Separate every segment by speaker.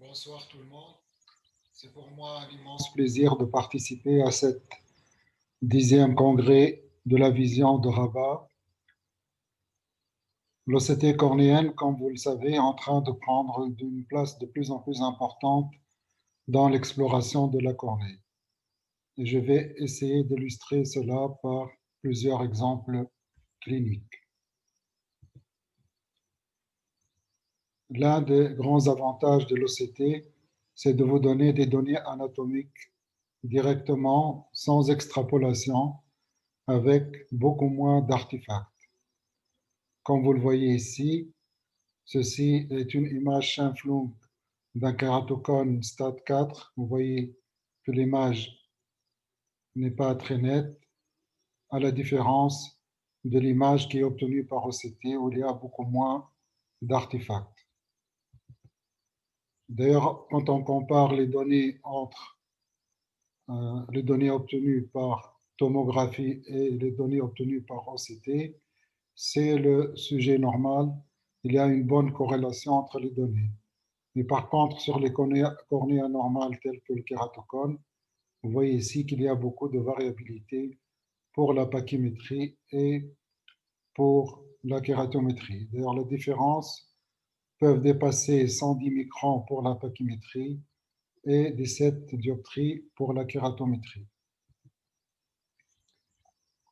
Speaker 1: Bonsoir tout le monde. C'est pour moi un immense plaisir de participer à cet 10e congrès de la vision de Rabat. L'OCT cornéenne, comme vous le savez, est en train de prendre une place de plus en plus importante dans l'exploration de la cornée. Et je vais essayer d'illustrer cela par plusieurs exemples cliniques. L'un des grands avantages de l'OCT, c'est de vous donner des données anatomiques directement, sans extrapolation, avec beaucoup moins d'artefacts. Comme vous le voyez ici, ceci est une image Scheimpflug d'un kératocone stade 4. Vous voyez que l'image n'est pas très nette, à la différence de l'image qui est obtenue par OCT où il y a beaucoup moins d'artefacts. D'ailleurs, quand on compare les données entre les données obtenues par tomographie et les données obtenues par OCT, c'est le sujet normal. Il y a une bonne corrélation entre les données. Mais par contre, sur les cornées anormales telles que le kératocone, vous voyez ici qu'il y a beaucoup de variabilité pour la pachymétrie et pour la kératométrie. D'ailleurs, les différences peuvent dépasser 110 microns pour la pachymétrie et 17 dioptries pour la kératométrie.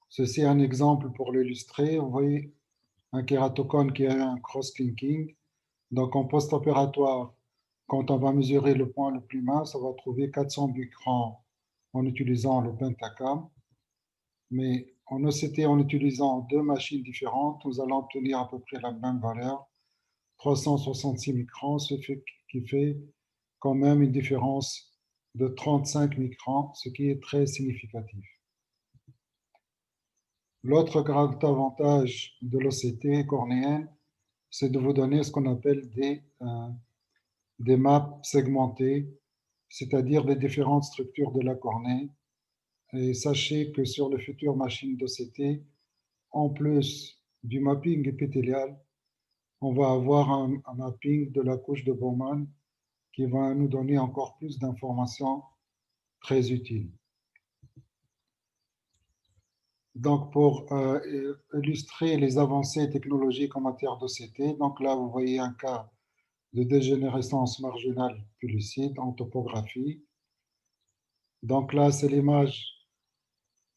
Speaker 1: Ceci est un exemple pour l'illustrer. Vous voyez un kératocone qui a un cross-linking. Donc, en post-opératoire, quand on va mesurer le point le plus mince, on va trouver 400 microns en utilisant le pentacam. Mais en OCT, en utilisant deux machines différentes, nous allons obtenir à peu près la même valeur, 366 microns, ce qui fait quand même une différence de 35 microns, ce qui est très significatif. L'autre grand avantage de l'OCT cornéenne, c'est de vous donner ce qu'on appelle des maps segmentées, c'est-à-dire des différentes structures de la cornée. Et sachez que sur les futures machines d'OCT, en plus du mapping épithélial, on va avoir un mapping de la couche de Bowman qui va nous donner encore plus d'informations très utiles. Donc, pour illustrer les avancées technologiques en matière d'OCT, donc là, vous voyez un cas de dégénérescence marginale pellucide en topographie. Donc là, c'est l'image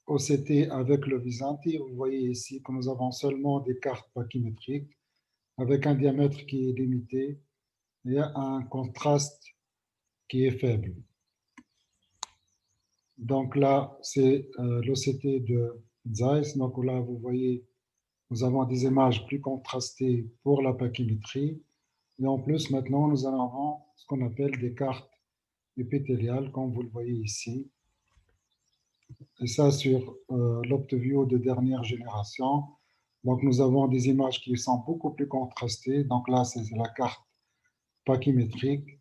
Speaker 1: OCT avec le Visanti. Vous voyez ici que nous avons seulement des cartes pachymétriques avec un diamètre qui est limité et un contraste qui est faible. Donc là, c'est l'OCT de Zeiss. Donc là, vous voyez, nous avons des images plus contrastées pour la pachymétrie. Et en plus, maintenant, nous en avons ce qu'on appelle des cartes épithéliales, comme vous le voyez ici. Et ça sur l'Opteview de dernière génération. Donc, nous avons des images qui sont beaucoup plus contrastées. Donc là, c'est la carte pachymétrique.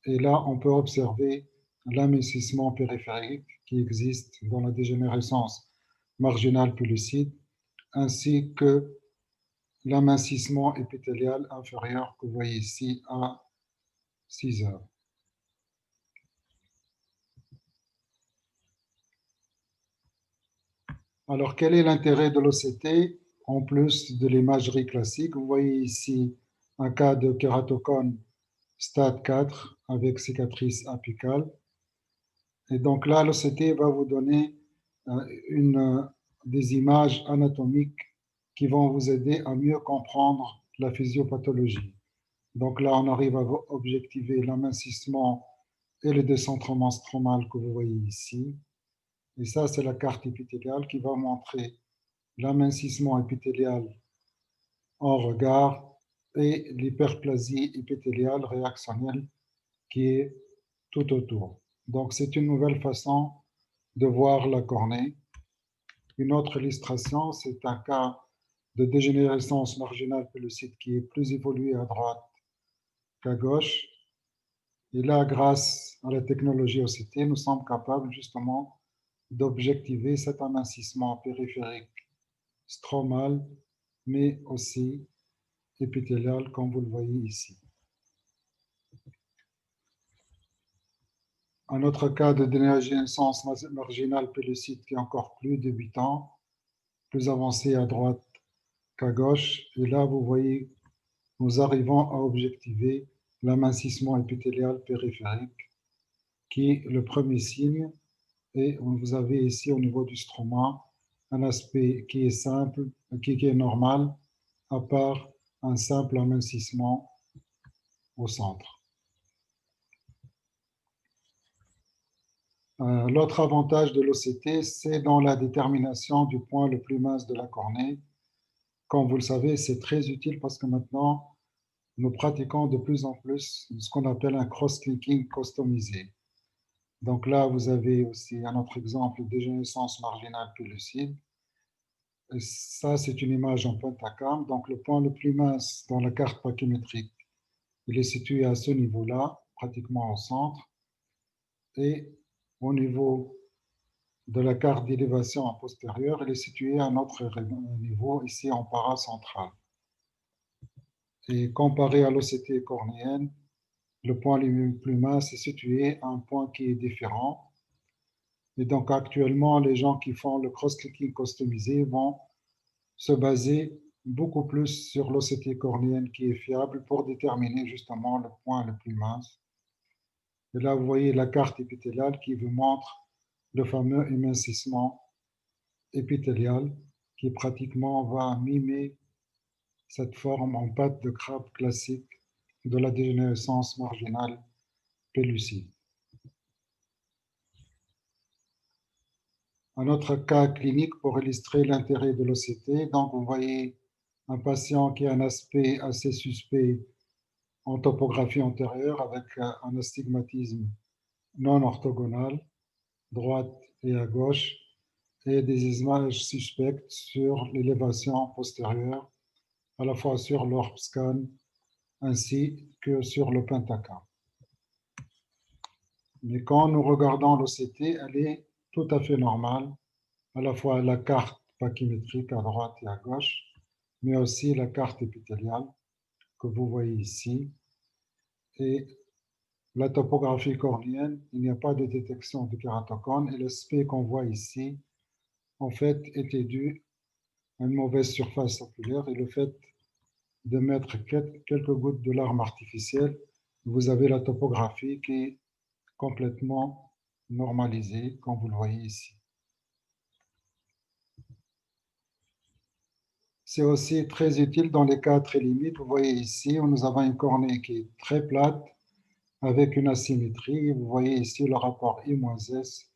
Speaker 1: Et là, on peut observer l'amincissement périphérique qui existe dans la dégénérescence marginale pellucide, ainsi que l'amincissement épithélial inférieur que vous voyez ici à 6 heures. Alors, quel est l'intérêt de l'OCT en plus de l'imagerie classique? Vous voyez ici un cas de kératocone stade 4 avec cicatrice apicale. Et donc là, l'OCT va vous donner des images anatomiques qui vont vous aider à mieux comprendre la physiopathologie. Donc là, on arrive à objectiver l'amincissement et le décentrement stromal que vous voyez ici. Et ça, c'est la carte épithéliale qui va montrer l'amincissement épithélial en regard et l'hyperplasie épithéliale réactionnelle qui est tout autour. Donc, c'est une nouvelle façon de voir la cornée. Une autre illustration, c'est un cas de dégénérescence marginale pellucide qui est plus évolué à droite qu'à gauche. Et là, grâce à la technologie OCT, nous sommes capables justement d'objectiver cet amincissement périphérique stromal, mais aussi épithélial, comme vous le voyez ici. Un autre cas de dégénérescence marginale pellucide qui est encore plus débutant, plus avancé à droite qu'à gauche. Et là, vous voyez, nous arrivons à objectiver l'amincissement épithélial périphérique, qui est le premier signe. Et vous avez ici au niveau du stroma un aspect qui est simple, qui est normal, à part un simple amincissement au centre. L'autre avantage de l'OCT, c'est dans la détermination du point le plus mince de la cornée. Comme vous le savez, c'est très utile parce que maintenant, nous pratiquons de plus en plus ce qu'on appelle un cross-linking customisé. Donc là, vous avez aussi un autre exemple de dégénérescence marginale pellucide. Et ça, c'est une image en pentacam. Donc le point le plus mince dans la carte pachymétrique, il est situé à ce niveau-là, pratiquement au centre. Et au niveau de la carte d'élévation en postérieur, elle est située à un autre niveau, ici en paracentral. Et comparé à l'OCT cornéenne, le point le plus mince est situé à un point qui est différent. Et donc actuellement, les gens qui font le cross-clicking customisé vont se baser beaucoup plus sur l'OCT cornéenne qui est fiable pour déterminer justement le point le plus mince. Et là, vous voyez la carte épithéliale qui vous montre le fameux émincissement épithélial qui pratiquement va mimer cette forme en pâte de crabe classique de la dégénérescence marginale pellucide. Un autre cas clinique pour illustrer l'intérêt de l'OCT. Donc, vous voyez un patient qui a un aspect assez suspect en topographie antérieure avec un astigmatisme non orthogonal, droite et à gauche, et des images suspectes sur l'élévation postérieure, à la fois sur l'ORB scan ainsi que sur le pentacam. Mais quand nous regardons l'OCT, elle est tout à fait normale, à la fois la carte pachymétrique à droite et à gauche, mais aussi la carte épithéliale que vous voyez ici. Et la topographie cornéenne, il n'y a pas de détection de kératocone et l'aspect qu'on voit ici, en fait, était dû à une mauvaise surface oculaire et le fait de mettre quelques gouttes de larmes artificielles, vous avez la topographie qui est complètement normalisée, comme vous le voyez ici. C'est aussi très utile dans les cas très limites. Vous voyez ici, nous avons une cornée qui est très plate avec une asymétrie. Vous voyez ici le rapport I-S,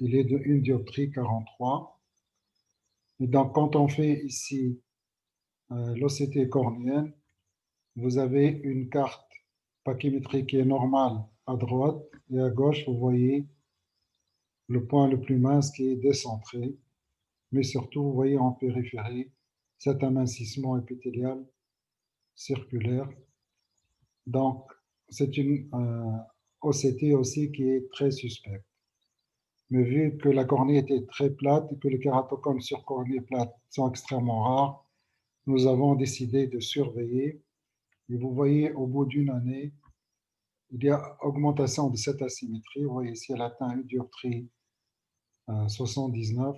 Speaker 1: il est de 1 dioptrie 43. Et donc, quand on fait ici l'OCT cornéenne, vous avez une carte pachymétrique qui est normale à droite et à gauche, vous voyez le point le plus mince qui est décentré, mais surtout, vous voyez en périphérie cet amincissement épithélial circulaire. Donc, c'est une OCT aussi qui est très suspecte. Mais vu que la cornée était très plate et que les kératocones sur cornée plate sont extrêmement rares, nous avons décidé de surveiller. Et vous voyez, au bout d'une année, il y a augmentation de cette asymétrie. Vous voyez ici, elle atteint une dioptrie 79,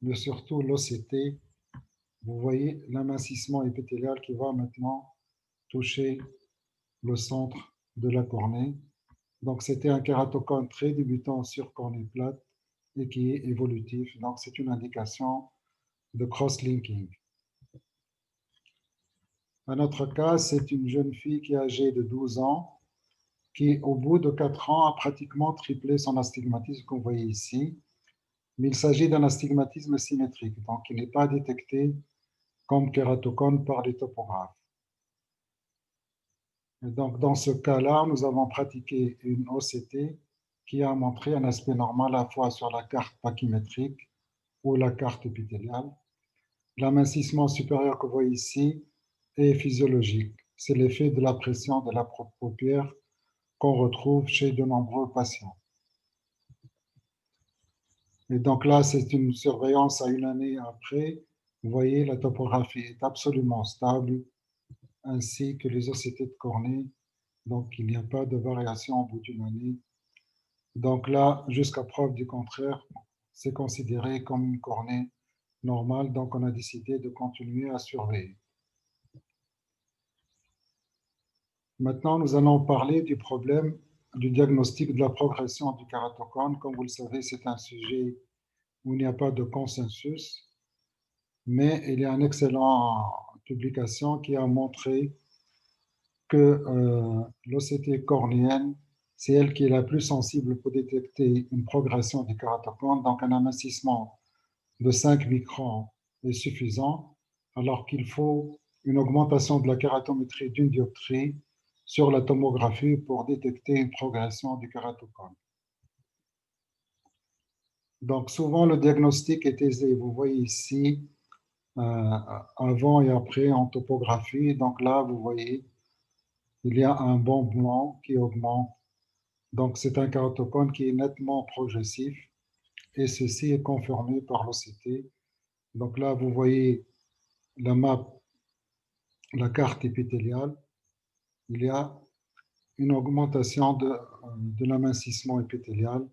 Speaker 1: mais surtout l'OCT. Vous voyez l'amincissement épithélial qui va maintenant toucher le centre de la cornée. Donc, c'était un kératocone très débutant sur cornée plate et qui est évolutif. Donc, c'est une indication de cross-linking. Un autre cas, c'est une jeune fille qui est âgée de 12 ans, qui, au bout de 4 ans, a pratiquement triplé son astigmatisme, que vous voyez ici. Mais il s'agit d'un astigmatisme symétrique, donc il n'est pas détecté comme kératocone par les topographes. Et donc, dans ce cas-là, nous avons pratiqué une OCT qui a montré un aspect normal à la fois sur la carte pachymétrique ou la carte épithéliale. L'amincissement supérieur que vous voyez ici est physiologique. C'est l'effet de la pression de la paupière qu'on retrouve chez de nombreux patients. Et donc là, c'est une surveillance à une année après. Vous voyez, la topographie est absolument stable, ainsi que les OCT de cornée. Donc, il n'y a pas de variation au bout d'une année Donc là, jusqu'à preuve du contraire, c'est considéré comme une cornée normale, donc on a décidé de continuer à surveiller. Maintenant, nous allons parler du problème du diagnostic de la progression du kératocone. Comme vous le savez, c'est un sujet où il n'y a pas de consensus, mais il y a une excellente publication qui a montré que l'OCT cornéenne, c'est elle qui est la plus sensible pour détecter une progression du kératocone, donc un amincissement de 5 microns est suffisant, alors qu'il faut une augmentation de la kératométrie d'une dioptrie sur la tomographie pour détecter une progression du kératocone. Donc souvent le diagnostic est aisé. Vous voyez ici avant et après en topographie. Donc là, vous voyez, il y a un banc blanc qui augmente. Donc c'est un kératocone qui est nettement progressif et ceci est confirmé par l'OCT. Donc là, vous voyez la map, la carte épithéliale. Il y a une augmentation de l'amincissement épithélial.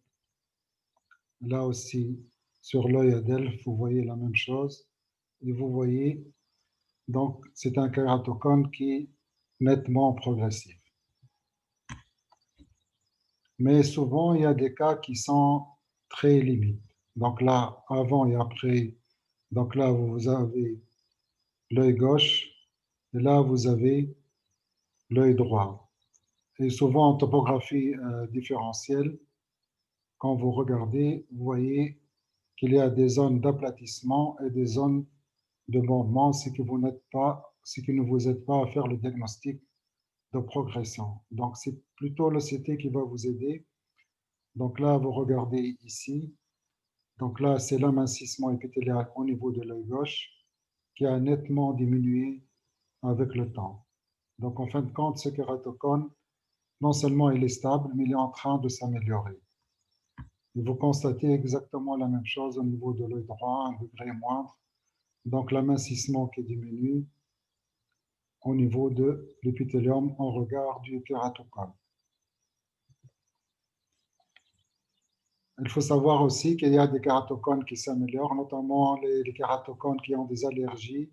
Speaker 1: Là aussi, sur l'œil Adelph, vous voyez la même chose. Et vous voyez, donc, c'est un kératocone qui est nettement progressif. Mais souvent, il y a des cas qui sont très limites. Donc là, avant et après, donc là, vous avez l'œil gauche et là, vous avez l'œil droit. Et souvent, en topographie différentielle, quand vous regardez, vous voyez qu'il y a des zones d'aplatissement et des zones de bombement, ce qui ne vous aide pas à faire le diagnostic de progression. Donc, c'est plutôt le CT qui va vous aider. Donc là, vous regardez ici. Donc là, c'est l'amincissement épithélial au niveau de l'œil gauche qui a nettement diminué avec le temps. Donc, en fin de compte, ce kératocone, non seulement il est stable, mais il est en train de s'améliorer. Et vous constatez exactement la même chose au niveau de l'œil droit, un degré moindre. Donc l'amincissement qui diminue au niveau de l'épithélium en regard du kératocone. Il faut savoir aussi qu'il y a des kératocones qui s'améliorent, notamment les kératocones qui ont des allergies.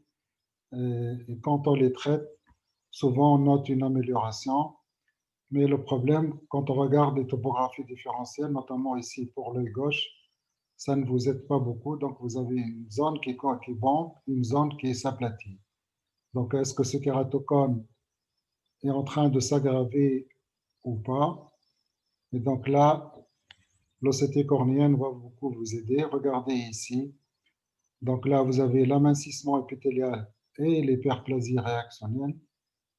Speaker 1: Et quand on les traite, souvent on note une amélioration. Mais le problème, quand on regarde les topographies différentielles, notamment ici pour l'œil gauche, ça ne vous aide pas beaucoup. Donc vous avez une zone qui bombe, une zone qui s'aplatit. Donc est-ce que ce kératocone est en train de s'aggraver ou pas? Et donc là, l'OCT cornéenne va beaucoup vous aider. Regardez ici. Donc là, vous avez l'amincissement épithélial et l'hyperplasie réactionnelle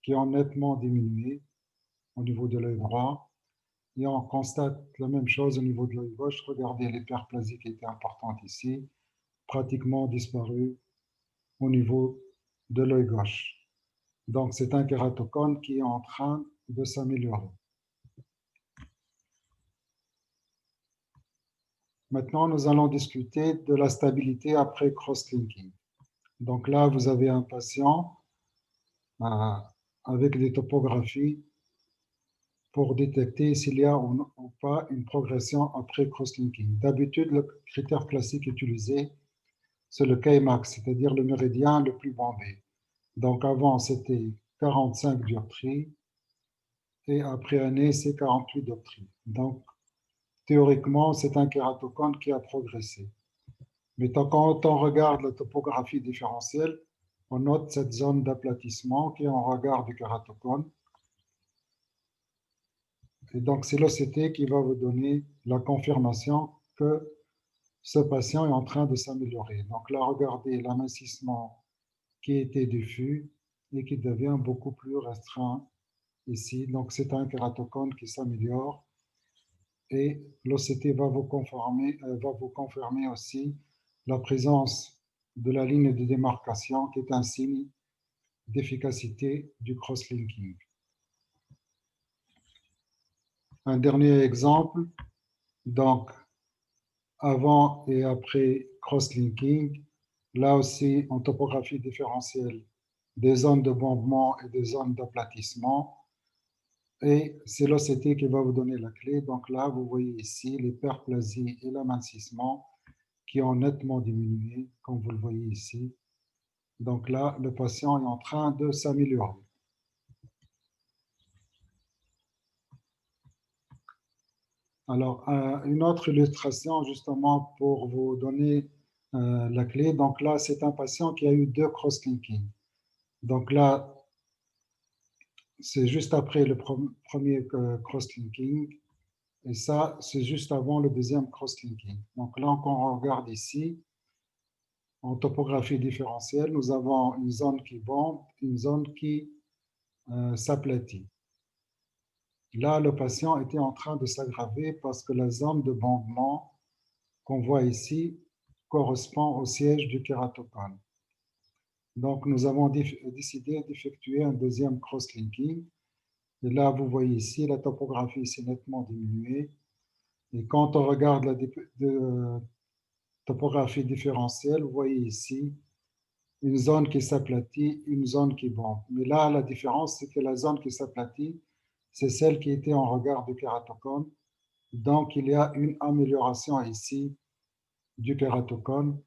Speaker 1: qui ont nettement diminué au niveau de l'œil droit. Et on constate la même chose au niveau de l'œil gauche. Regardez l'hyperplasie qui était importante ici, pratiquement disparue au niveau de l'œil gauche. Donc c'est un kératocone qui est en train de s'améliorer. Maintenant, nous allons discuter de la stabilité après cross-linking. Donc là, vous avez un patient avec des topographies pour détecter s'il y a ou pas une progression après cross-linking. D'habitude, le critère classique utilisé, c'est le Kmax, c'est-à-dire le méridien le plus bombé. Donc avant, c'était 45 dioptries et après année, c'est 48 dioptries. Donc théoriquement, c'est un kératocone qui a progressé. Mais quand on regarde la topographie différentielle, on note cette zone d'aplatissement qui est en regard du kératocone. Et donc, c'est l'OCT qui va vous donner la confirmation que ce patient est en train de s'améliorer. Donc là, regardez l'amincissement qui était diffus et qui devient beaucoup plus restreint ici. Donc, c'est un kératocone qui s'améliore et l'OCT va vous confirmer aussi la présence de la ligne de démarcation qui est un signe d'efficacité du cross-linking. Un dernier exemple, donc avant et après cross-linking, là aussi en topographie différentielle, des zones de bombement et des zones d'aplatissement. Et c'est l'OCT qui va vous donner la clé. Donc là, vous voyez ici l'hyperplasie et l'amincissement qui ont nettement diminué, comme vous le voyez ici. Donc là, le patient est en train de s'améliorer. Alors, une autre illustration justement pour vous donner la clé. Donc là, c'est un patient qui a eu 2 cross-linking. Donc là, c'est juste après le premier cross-linking. Et ça, c'est juste avant le deuxième cross-linking. Donc là, quand on regarde ici, en topographie différentielle, nous avons une zone qui bombe, une zone qui s'aplatit. Là, le patient était en train de s'aggraver parce que la zone de bombement qu'on voit ici correspond au siège du kératocone. Donc, nous avons décidé d'effectuer un deuxième cross-linking. Et là, vous voyez ici, la topographie s'est nettement diminuée. Et quand on regarde la topographie différentielle, vous voyez ici une zone qui s'aplatit, une zone qui bombe. Mais là, la différence, c'est que la zone qui s'aplatit, c'est celle qui était en regard du kératocone. Donc, il y a une amélioration ici du kératocone.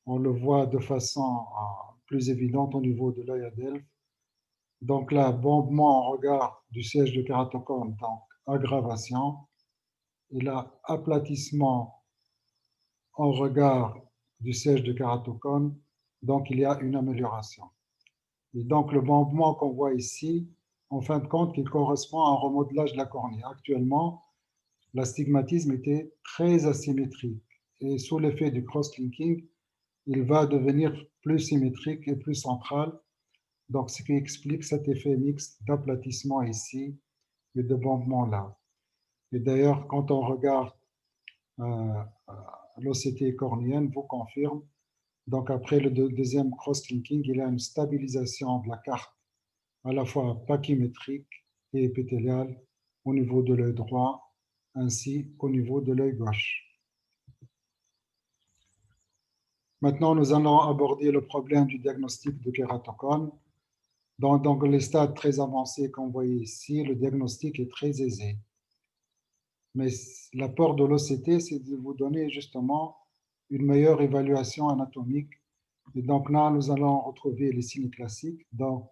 Speaker 1: On le voit de façon plus évidente au niveau de l'œil à Delphes. Donc là, bombement en regard du siège du kératocone, donc aggravation. Et là, aplatissement en regard du siège de kératocone, donc il y a une amélioration. Et donc le bombement qu'on voit ici, en fin de compte, il correspond à un remodelage de la cornée. Actuellement, l'astigmatisme était très asymétrique et sous l'effet du cross-linking, il va devenir plus symétrique et plus central. Donc, ce qui explique cet effet mixte d'aplatissement ici et de bombement là. Et d'ailleurs, quand on regarde euh, l'OCT cornéenne, vous confirme. Donc, après le deuxième cross-linking, il y a une stabilisation de la carte à la fois pachymétrique et épithéliale au niveau de l'œil droit ainsi qu'au niveau de l'œil gauche. Maintenant, nous allons aborder le problème du diagnostic de kératocone. Dans les stades très avancés qu'on voit ici, le diagnostic est très aisé. Mais l'apport de l'OCT, c'est de vous donner justement une meilleure évaluation anatomique. Et donc là, nous allons retrouver les signes classiques. Donc,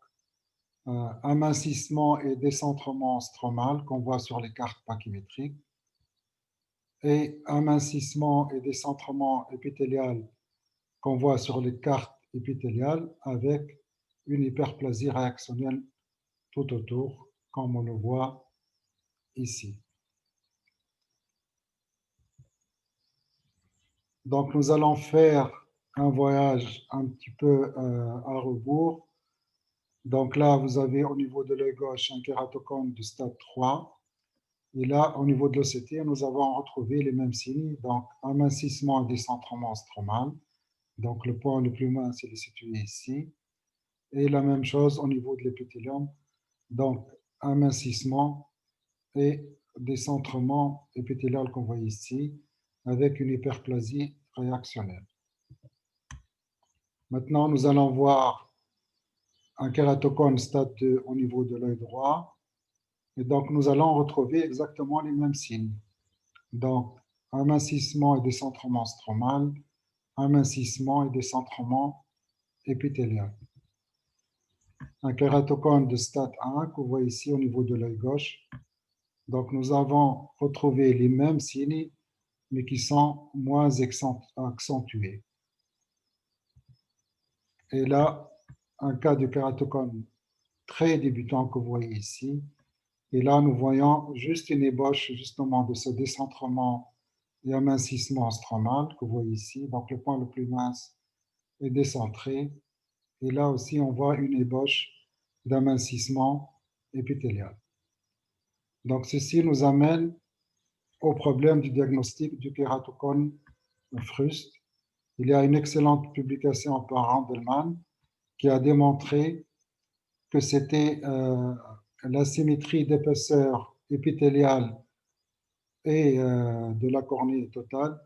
Speaker 1: amincissement et décentrement stromal qu'on voit sur les cartes pachymétriques. Et amincissement et décentrement épithélial qu'on voit sur les cartes épithéliales avec une hyperplasie réactionnelle tout autour, comme on le voit ici. Donc, nous allons faire un voyage un petit peu à rebours. Donc là, vous avez au niveau de l'œil gauche un kératocone du stade 3. Et là, au niveau de l'OCT, nous avons retrouvé les mêmes signes. Donc, amincissement et décentrement stromal. Donc, le point le plus mince, il est situé ici. Et la même chose au niveau de l'épithélium. Donc, amincissement et décentrement épithélial qu'on voit ici, avec une hyperplasie réactionnelle. Maintenant, nous allons voir un kératocone stade 2 au niveau de l'œil droit. Et donc, nous allons retrouver exactement les mêmes signes. Donc, amincissement et décentrement stromal, amincissement et décentrement épithélial. Un kératocone de stade 1 que vous voyez ici au niveau de l'œil gauche. Donc, nous avons retrouvé les mêmes signes, mais qui sont moins accentués. Et là, un cas de kératocone très débutant que vous voyez ici. Et là, nous voyons juste une ébauche justement de ce décentrement et amincissement stromal que vous voyez ici. Donc, le point le plus mince est décentré. Et là aussi, on voit une ébauche d'amincissement épithélial. Donc, ceci nous amène au problème du diagnostic du kératocone fruste. Il y a une excellente publication par Handelman qui a démontré que c'était la symétrie d'épaisseur épithéliale et de la cornée totale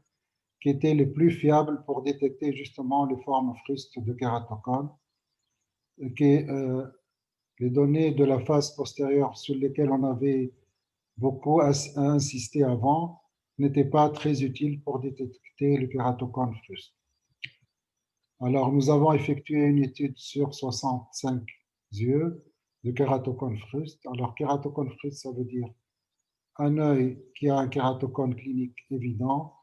Speaker 1: qui était le plus fiable pour détecter justement les formes frustes de kératocone, qui Les données de la phase postérieure sur lesquelles on avait beaucoup insisté avant n'étaient pas très utiles pour détecter le kératocone fruste. Alors, nous avons effectué une étude sur 65 yeux de kératocone fruste. Alors, kératocone fruste, ça veut dire un œil qui a un kératocone clinique évident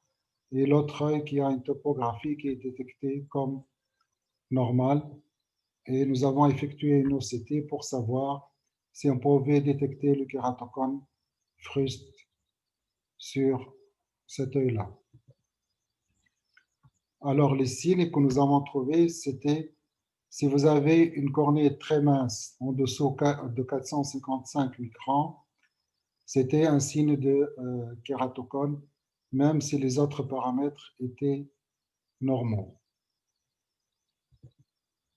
Speaker 1: et l'autre œil qui a une topographie qui est détectée comme normale. Et nous avons effectué une OCT pour savoir si on pouvait détecter le kératocone fruste sur cet œil-là. Alors, les signes que nous avons trouvés, c'était si vous avez une cornée très mince, en dessous de 455 microns, c'était un signe de kératocone, même si les autres paramètres étaient normaux.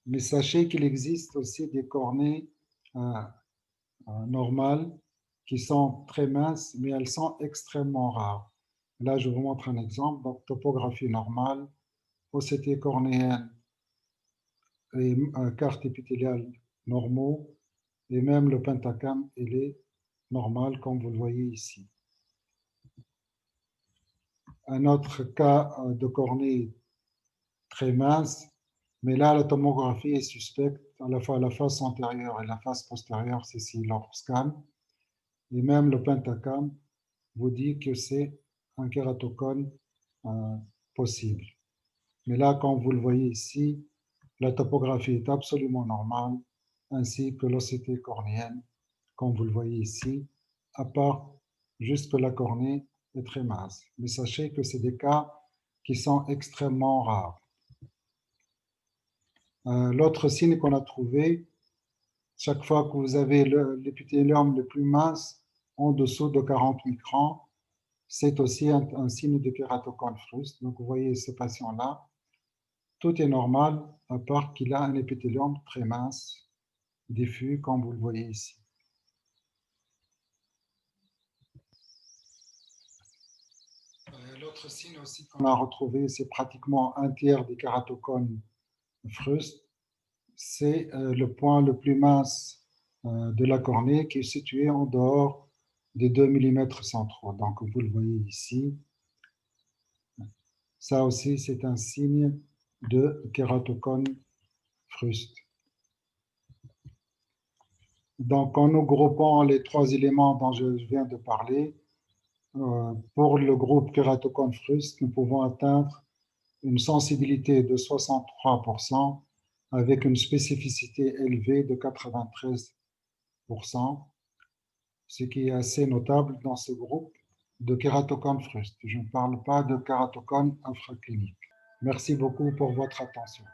Speaker 1: Mais sachez qu'il existe aussi des cornées normales qui sont très minces, mais elles sont extrêmement rares. Là, je vous montre un exemple. Donc, topographie normale, OCT cornéenne et carte épithéliale normaux, et même le pentacam, il est normal, comme vous le voyez ici. Un autre cas de cornée très mince, mais là, la tomographie est suspecte, à la fois la face antérieure et la face postérieure, c'est ici leur scan. Et même le pentacam vous dit que c'est un kératocone possible. Mais là, comme vous le voyez ici, la topographie est absolument normale, ainsi que l'OCT cornéenne, comme vous le voyez ici, à part juste que la cornée est très mince. Mais sachez que c'est des cas qui sont extrêmement rares. L'autre signe qu'on a trouvé, chaque fois que vous avez l'épithélium le plus mince en dessous de 40 microns, c'est aussi un signe de kératocone fruste. Donc vous voyez ce patient-là, tout est normal, à part qu'il a un épithélium très mince, diffus, comme vous le voyez ici. L'autre signe aussi qu'on a retrouvé, c'est pratiquement un tiers des kératocones frustes. C'est le point le plus mince de la cornée qui est situé en dehors des 2 mm centraux. Donc, vous le voyez ici. Ça aussi, c'est un signe de kératocone fruste. Donc, en nous groupant les trois éléments dont je viens de parler, pour le groupe kératocone fruste, nous pouvons atteindre une sensibilité de 63% avec une spécificité élevée de 93%, ce qui est assez notable dans ce groupe de kératocone fruste. Je ne parle pas de kératocone infraclinique. Merci beaucoup pour votre attention.